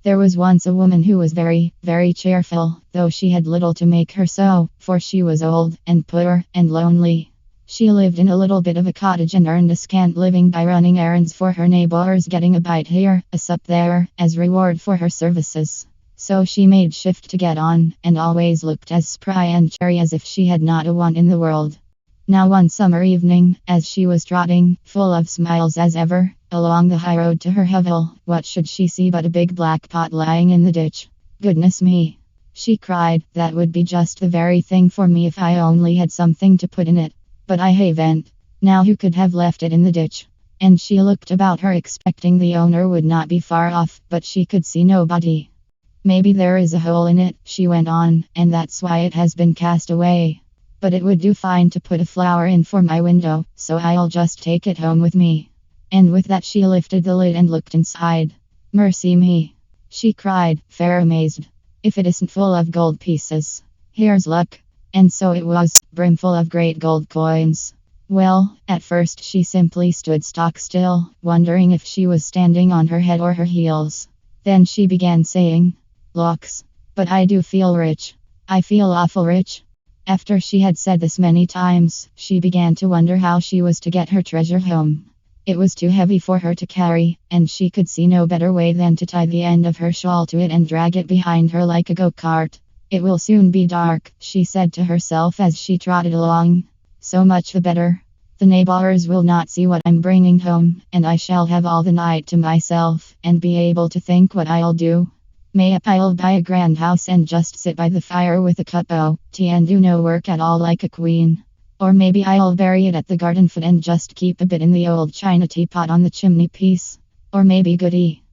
There was once a woman who was very, very cheerful, though she had little to make her so, for she was old, and poor, and lonely. She lived in a little bit of a cottage and earned a scant living by running errands for her neighbors, getting a bite here, a sup there, as reward for her services. So she made shift to get on, and always looked as spry and cheery as if she had not a want in the world. Now one summer evening, as she was trotting, full of smiles as ever, along the high road to her hovel, what should she see but a big black pot lying in the ditch? "Goodness me!" she cried, "that would be just the very thing for me if I only had something to put in it. But I haven't. Now who could have left it in the ditch?" And she looked about her expecting the owner would not be far off, but she could see nobody. "Maybe there is a hole in it," she went on, "and that's why it has been cast away. But it would do fine to put a flower in for my window, so I'll just take it home with me." And with that she lifted the lid and looked inside. "Mercy me!" she cried, fair amazed. "If it isn't full of gold pieces. Here's luck." And so it was, brimful of great gold coins. Well, at first she simply stood stock still, wondering if she was standing on her head or her heels. Then she began saying, "Looks, but I do feel rich. I feel awful rich." After she had said this many times, she began to wonder how she was to get her treasure home. It was too heavy for her to carry, and she could see no better way than to tie the end of her shawl to it and drag it behind her like a go-kart. "It will soon be dark," she said to herself as she trotted along. "So much the better. The neighbors will not see what I'm bringing home, and I shall have all the night to myself, and be able to think what I'll do. Maybe I'll buy a grand house and just sit by the fire with a cup o' tea and do no work at all like a queen. Or maybe I'll bury it at the garden foot and just keep a bit in the old china teapot on the chimney piece. Or maybe goody,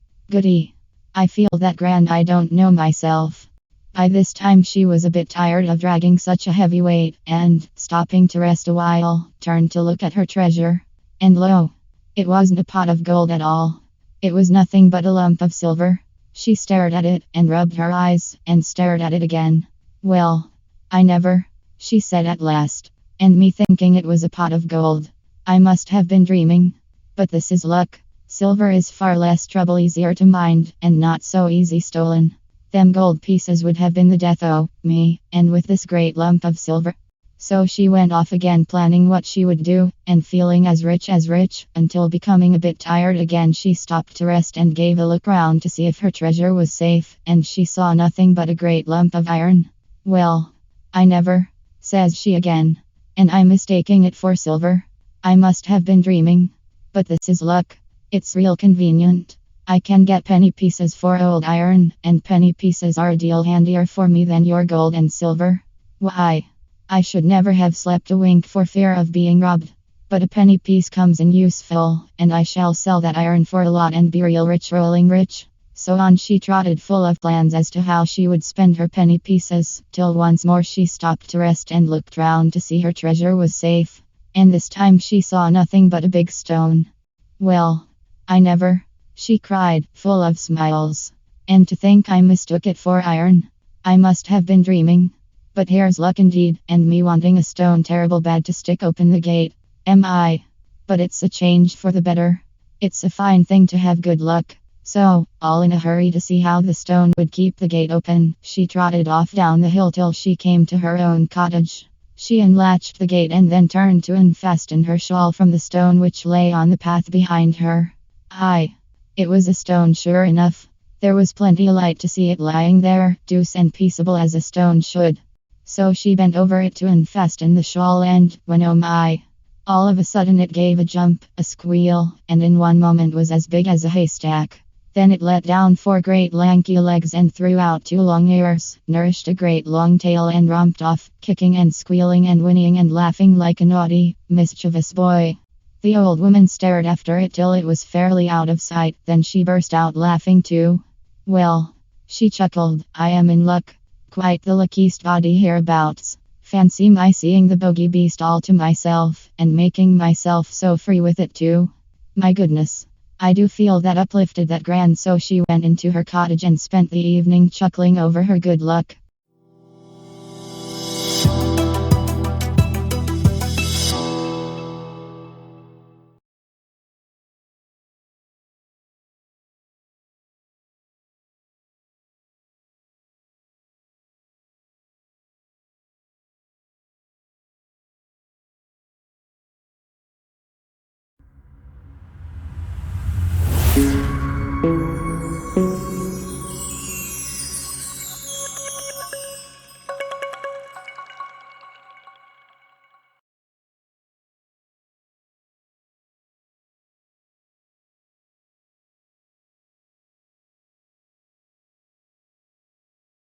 I feel that grand, I don't know myself." By this time she was a bit tired of dragging such a heavy weight, and, stopping to rest a while, turned to look at her treasure. And lo! It wasn't a pot of gold at all. It was nothing but a lump of silver. She stared at it, and rubbed her eyes, and stared at it again. "Well, I never," she said at last. "And me thinking it was a pot of gold. I must have been dreaming. But this is luck. Silver is far less trouble, easier to mind, and not so easy stolen. Them gold pieces would have been the death o' me, and with this great lump of silver." So she went off again, planning what she would do, and feeling as rich, until becoming a bit tired again she stopped to rest and gave a look round to see if her treasure was safe, and she saw nothing but a great lump of iron. "Well, I never," says she again. "And I'm mistaking it for silver. I must have been dreaming. But this is luck. It's real convenient. I can get penny pieces for old iron, and penny pieces are a deal handier for me than your gold and silver. Why, I should never have slept a wink for fear of being robbed. But a penny piece comes in useful, and I shall sell that iron for a lot and be real rich, rolling rich." So on she trotted, full of plans as to how she would spend her penny pieces, till once more she stopped to rest and looked round to see her treasure was safe. And this time she saw nothing but a big stone. "Well, I never," she cried, full of smiles. "And to think I mistook it for iron. I must have been dreaming. But here's luck indeed, and me wanting a stone terrible bad to stick open the gate. Am I? But it's a change for the better. It's a fine thing to have good luck." So, all in a hurry to see how the stone would keep the gate open, she trotted off down the hill till she came to her own cottage. She unlatched the gate and then turned to unfasten her shawl from the stone which lay on the path behind her. Aye, it was a stone sure enough. There was plenty of light to see it lying there, douce and peaceable as a stone should. So she bent over it to unfasten the shawl, and, when oh my! All of a sudden it gave a jump, a squeal, and in one moment was as big as a haystack. Then it let down 4 great lanky legs and threw out 2 long ears, nourished a great long tail, and romped off, kicking and squealing and whinnying and laughing like a naughty, mischievous boy. The old woman stared after it till it was fairly out of sight, then she burst out laughing too. "Well," she chuckled, "I am in luck. Quite the luckiest body hereabouts. Fancy my seeing the bogey beast all to myself, and making myself so free with it too. My goodness, I do feel that uplifted, that grand." So she went into her cottage and spent the evening chuckling over her good luck.